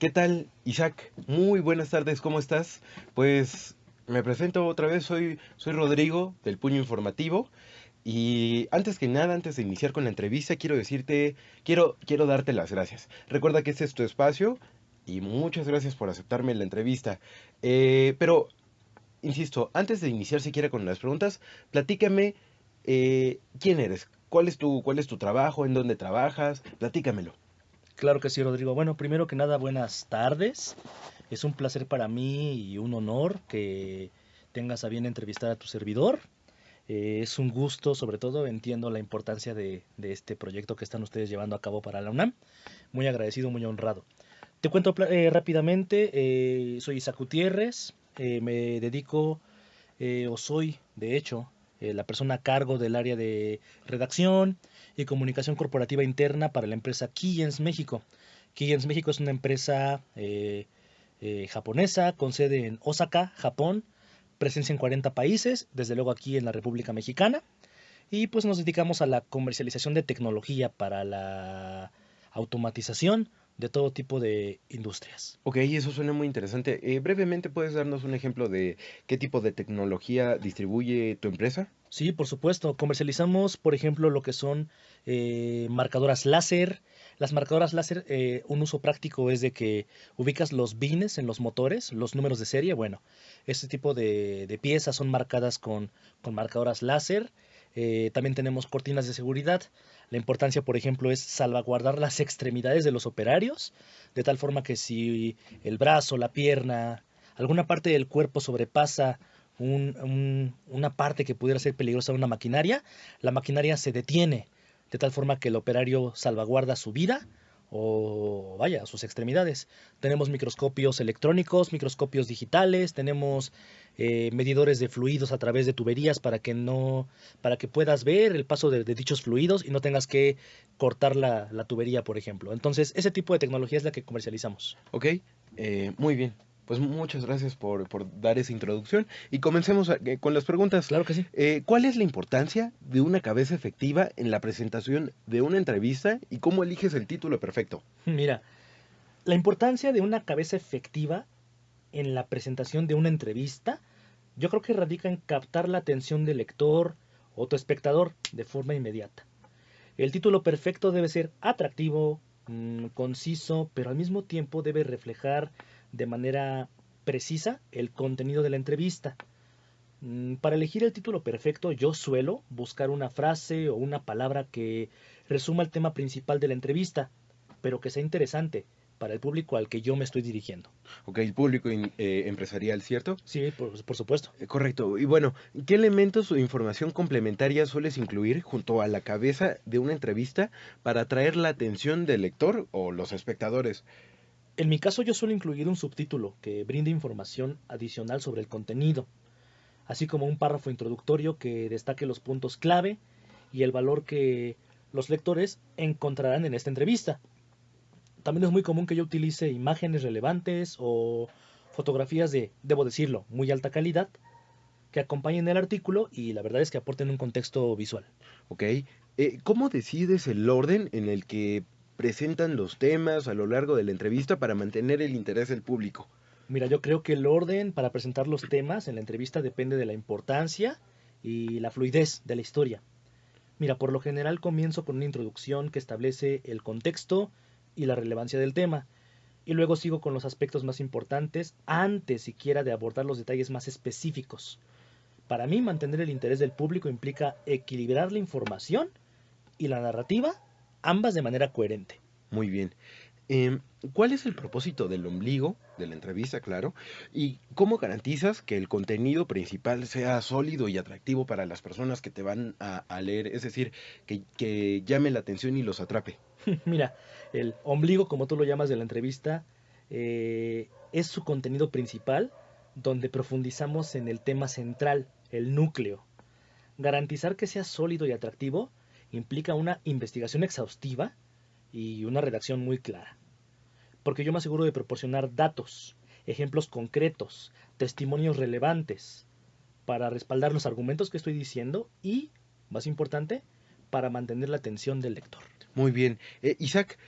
¿Qué tal, Isaac? Muy buenas tardes, ¿cómo estás? Pues me presento otra vez, soy Rodrigo del Puño Informativo y antes que nada, antes de iniciar con la entrevista, quiero decirte, quiero darte las gracias. Recuerda que este es tu espacio y muchas gracias por aceptarme en la entrevista. Pero, insisto, antes de iniciar siquiera con las preguntas, platícame quién eres, cuál es tu trabajo, en dónde trabajas, platícamelo. Claro que sí, Rodrigo. Bueno, primero que nada, buenas tardes. Es un placer para mí y un honor que tengas a bien entrevistar a tu servidor. Es un gusto, sobre todo, entiendo la importancia de este proyecto que están ustedes llevando a cabo para la UNAM. Muy agradecido, muy honrado. Te cuento rápidamente, soy Isaac Gutiérrez, me dedico, o soy, de hecho, la persona a cargo del área de redacción y comunicación corporativa interna para la empresa Keyens México. Keyens México es una empresa japonesa con sede en Osaka, Japón, presencia en 40 países, desde luego aquí en la República Mexicana, y pues nos dedicamos a la comercialización de tecnología para la automatización de todo tipo de industrias. Ok, eso suena muy interesante. Brevemente, ¿puedes darnos un ejemplo de qué tipo de tecnología distribuye tu empresa? Sí, por supuesto. Comercializamos, por ejemplo, lo que son marcadoras láser. Las marcadoras láser, un uso práctico es de que ubicas los pines en los motores, los números de serie. Bueno, este tipo de piezas son marcadas con marcadoras láser. También tenemos cortinas de seguridad. La importancia, por ejemplo, es salvaguardar las extremidades de los operarios, de tal forma que si el brazo, la pierna, alguna parte del cuerpo sobrepasa una parte que pudiera ser peligrosa a una maquinaria, la maquinaria se detiene de tal forma que el operario salvaguarda su vida o vaya, sus extremidades. Tenemos microscopios electrónicos, microscopios digitales, tenemos medidores de fluidos a través de tuberías para que puedas ver el paso de dichos fluidos y no tengas que cortar la tubería, por ejemplo. Entonces, ese tipo de tecnología es la que comercializamos. Ok, muy bien. Pues muchas gracias por dar esa introducción y comencemos con las preguntas. Claro que sí. ¿Cuál es la importancia de una cabeza efectiva en la presentación de una entrevista y cómo eliges el título perfecto? Mira, la importancia de una cabeza efectiva en la presentación de una entrevista, yo creo que radica en captar la atención del lector o tu espectador de forma inmediata. El título perfecto debe ser atractivo, conciso, pero al mismo tiempo debe reflejar de manera precisa el contenido de la entrevista. Para elegir el título perfecto, yo suelo buscar una frase o una palabra que resuma el tema principal de la entrevista, pero que sea interesante para el público al que yo me estoy dirigiendo. Ok, el público empresarial, ¿cierto? Sí, por supuesto. Correcto. Y bueno, ¿qué elementos o información complementaria sueles incluir junto a la cabeza de una entrevista para atraer la atención del lector o los espectadores? En mi caso yo suelo incluir un subtítulo que brinde información adicional sobre el contenido, así como un párrafo introductorio que destaque los puntos clave y el valor que los lectores encontrarán en esta entrevista. También es muy común que yo utilice imágenes relevantes o fotografías de, debo decirlo, muy alta calidad que acompañen el artículo y la verdad es que aporten un contexto visual. ¿Ok? ¿Cómo decides el orden en el que presentan los temas a lo largo de la entrevista para mantener el interés del público? Mira, yo creo que el orden para presentar los temas en la entrevista depende de la importancia y la fluidez de la historia. Mira, por lo general comienzo con una introducción que establece el contexto y la relevancia del tema, y luego sigo con los aspectos más importantes antes siquiera de abordar los detalles más específicos. Para mí, mantener el interés del público implica equilibrar la información y la narrativa, ambas de manera coherente. Muy bien. Em, ¿Cuál es el propósito del ombligo de la entrevista, claro? ¿Y cómo garantizas que el contenido principal sea sólido y atractivo para las personas que te van a leer? Es decir, que llame la atención y los atrape. Mira, el ombligo, como tú lo llamas de la entrevista, es su contenido principal, donde profundizamos en el tema central, el núcleo. Garantizar que sea sólido y atractivo implica una investigación exhaustiva y una redacción muy clara, porque yo me aseguro de proporcionar datos, ejemplos concretos, testimonios relevantes para respaldar los argumentos que estoy diciendo y, más importante, para mantener la atención del lector. Muy bien. Isaac,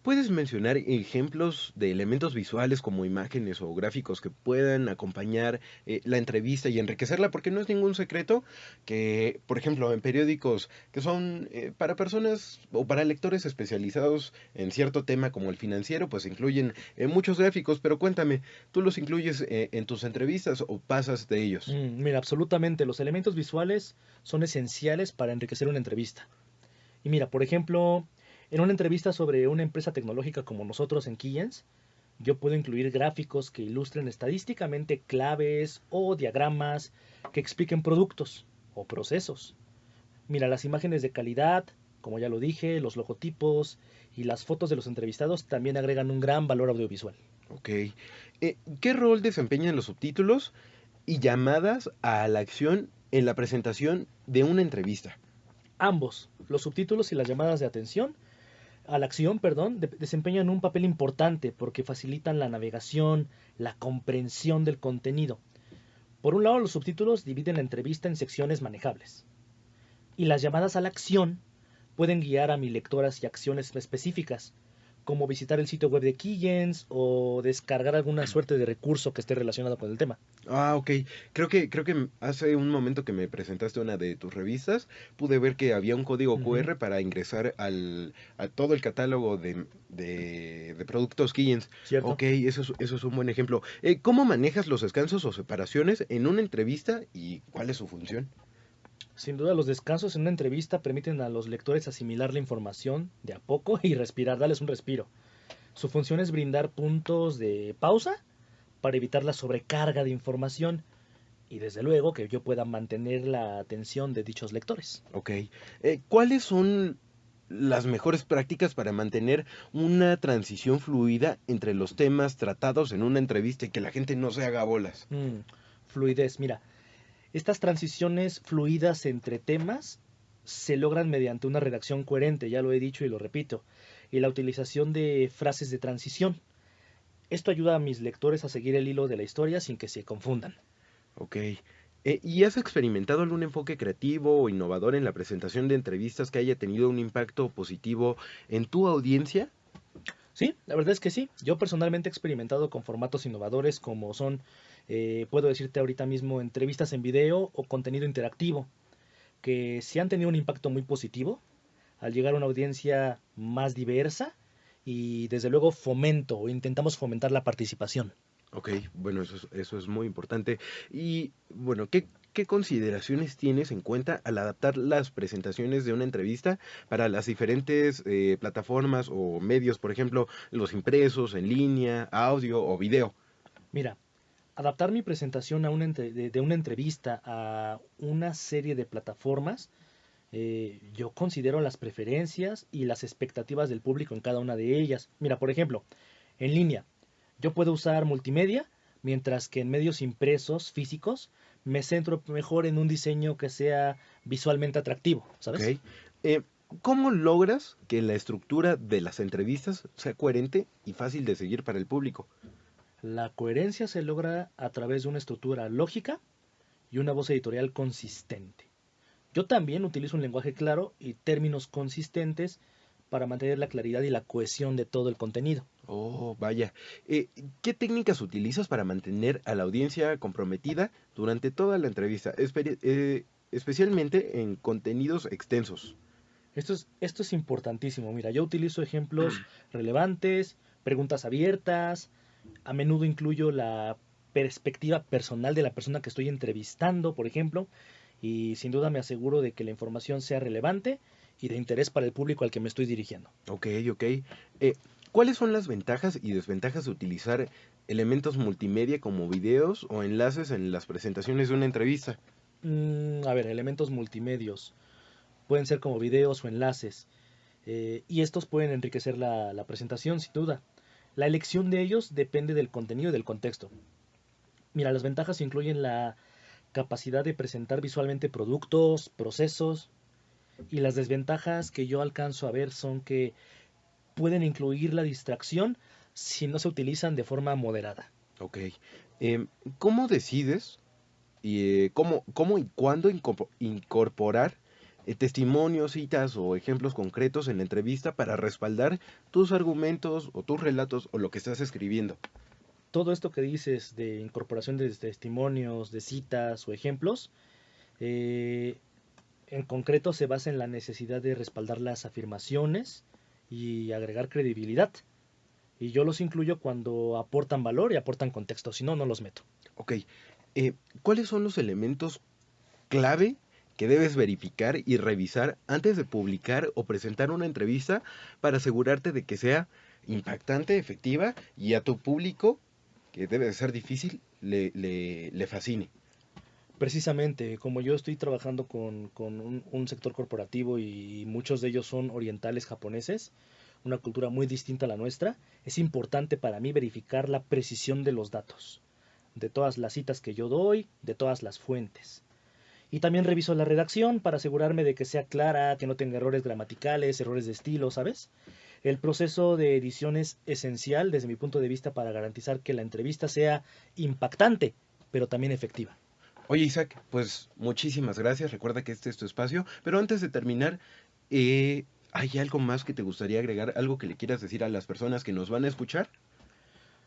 ¿Puedes mencionar ejemplos de elementos visuales como imágenes o gráficos que puedan acompañar la entrevista y enriquecerla? Porque no es ningún secreto que, por ejemplo, en periódicos que son para personas o para lectores especializados en cierto tema como el financiero, pues incluyen muchos gráficos, pero cuéntame, ¿tú los incluyes en tus entrevistas o pasas de ellos? Mira, absolutamente, los elementos visuales son esenciales para enriquecer una entrevista. Y mira, por ejemplo, en una entrevista sobre una empresa tecnológica como nosotros en Keyence, yo puedo incluir gráficos que ilustren estadísticamente claves o diagramas que expliquen productos o procesos. Mira, las imágenes de calidad, como ya lo dije, los logotipos y las fotos de los entrevistados también agregan un gran valor audiovisual. Ok. ¿Qué rol desempeñan los subtítulos y llamadas a la acción en la presentación de una entrevista? Ambos, los subtítulos y las llamadas de atención a la acción, perdón, desempeñan un papel importante porque facilitan la navegación, la comprensión del contenido. Por un lado, los subtítulos dividen la entrevista en secciones manejables y las llamadas a la acción pueden guiar a mi lector hacia acciones específicas, como visitar el sitio web de Keyence o descargar alguna suerte de recurso que esté relacionado con el tema. Ah, ok. Creo que hace un momento que me presentaste una de tus revistas, pude ver que había un código Ujú, QR para ingresar a todo el catálogo de productos Keyence. ¿cierto? Ok, eso es un buen ejemplo. ¿Cómo manejas los descansos o separaciones en una entrevista y cuál es su función? Sin duda, los descansos en una entrevista permiten a los lectores asimilar la información de a poco y respirar, darles un respiro. Su función es brindar puntos de pausa para evitar la sobrecarga de información y desde luego que yo pueda mantener la atención de dichos lectores. Ok. ¿Cuáles son las mejores prácticas para mantener una transición fluida entre los temas tratados en una entrevista y que la gente no se haga bolas? Fluidez, mira, estas transiciones fluidas entre temas se logran mediante una redacción coherente, ya lo he dicho y lo repito, y la utilización de frases de transición. Esto ayuda a mis lectores a seguir el hilo de la historia sin que se confundan. Ok. ¿Y has experimentado algún enfoque creativo o innovador en la presentación de entrevistas que haya tenido un impacto positivo en tu audiencia? Sí, la verdad es que sí. Yo personalmente he experimentado con formatos innovadores como son, puedo decirte ahorita mismo, entrevistas en video o contenido interactivo, que sí han tenido un impacto muy positivo al llegar a una audiencia más diversa y desde luego fomento o intentamos fomentar la participación. Ok, bueno, eso es muy importante. Y bueno, ¿qué consideraciones tienes en cuenta al adaptar las presentaciones de una entrevista para las diferentes plataformas o medios, por ejemplo, los impresos, en línea, audio o video? Mira, adaptar mi presentación a de una entrevista a una serie de plataformas, yo considero las preferencias y las expectativas del público en cada una de ellas. Mira, por ejemplo, en línea, yo puedo usar multimedia, mientras que en medios impresos, físicos, me centro mejor en un diseño que sea visualmente atractivo, Ok. ¿sabes? Eh, ¿Cómo logras que la estructura de las entrevistas sea coherente y fácil de seguir para el público? La coherencia se logra a través de una estructura lógica y una voz editorial consistente. Yo también utilizo un lenguaje claro y términos consistentes para mantener la claridad y la cohesión de todo el contenido. Oh, vaya. Eh, ¿Qué técnicas utilizas para mantener a la audiencia comprometida durante toda la entrevista, especialmente en contenidos extensos? Esto es importantísimo. Mira, yo utilizo ejemplos relevantes, preguntas abiertas, a menudo incluyo la perspectiva personal de la persona que estoy entrevistando, por ejemplo, y sin duda me aseguro de que la información sea relevante y de interés para el público al que me estoy dirigiendo. Ok, ok. ¿Cuáles son las ventajas y desventajas de utilizar elementos multimedia como videos o enlaces en las presentaciones de una entrevista? A ver, elementos multimedios. Pueden ser como videos o enlaces. Y estos pueden enriquecer la presentación, sin duda. La elección de ellos depende del contenido y del contexto. Mira, las ventajas incluyen la capacidad de presentar visualmente productos, procesos, y las desventajas que yo alcanzo a ver son que pueden incluir la distracción si no se utilizan de forma moderada. Ok. Em, ¿Cómo decides cómo y cuándo incorporar testimonios, citas o ejemplos concretos en la entrevista para respaldar tus argumentos o tus relatos o lo que estás escribiendo. Todo esto que dices de incorporación de testimonios, de citas o ejemplos, eh, en concreto se basa en la necesidad de respaldar las afirmaciones y agregar credibilidad. Y yo los incluyo cuando aportan valor y aportan contexto, si no, no los meto. Ok, ¿cuáles son los elementos clave que debes verificar y revisar antes de publicar o presentar una entrevista para asegurarte de que sea impactante, efectiva y a tu público, que debe de ser difícil, le fascine? Precisamente, como yo estoy trabajando con un sector corporativo y muchos de ellos son orientales japoneses, una cultura muy distinta a la nuestra, es importante para mí verificar la precisión de los datos, de todas las citas que yo doy, de todas las fuentes. Y también reviso la redacción para asegurarme de que sea clara, que no tenga errores gramaticales, errores de estilo, ¿sabes? El proceso de edición es esencial desde mi punto de vista para garantizar que la entrevista sea impactante, pero también efectiva. Oye, Isaac, pues muchísimas gracias. Recuerda que este es tu espacio. Pero antes de terminar, ¿hay algo más que te gustaría agregar? ¿Algo que le quieras decir a las personas que nos van a escuchar?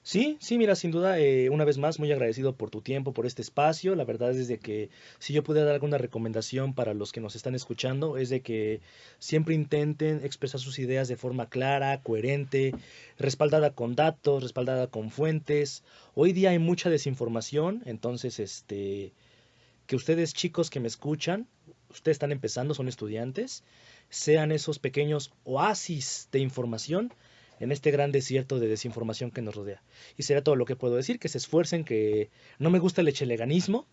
Sí, sí, mira, sin duda, una vez más, muy agradecido por tu tiempo, por este espacio. La verdad es de que si yo pudiera dar alguna recomendación para los que nos están escuchando, es de que siempre intenten expresar sus ideas de forma clara, coherente, respaldada con datos, respaldada con fuentes. Hoy día hay mucha desinformación, entonces, que ustedes chicos que me escuchan, ustedes están empezando, son estudiantes, sean esos pequeños oasis de información en este gran desierto de desinformación que nos rodea. Y será todo lo que puedo decir, que se esfuercen, que no me gusta el echeleganismo,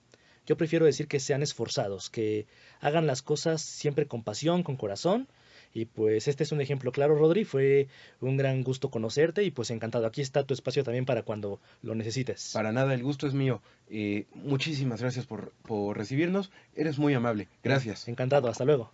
yo prefiero decir que sean esforzados, que hagan las cosas siempre con pasión, con corazón. Y pues este es un ejemplo claro, Rodri, fue un gran gusto conocerte y pues encantado. Aquí está tu espacio también para cuando lo necesites. Para nada, el gusto es mío. Muchísimas gracias por recibirnos. Eres muy amable. Gracias. Encantado, hasta luego.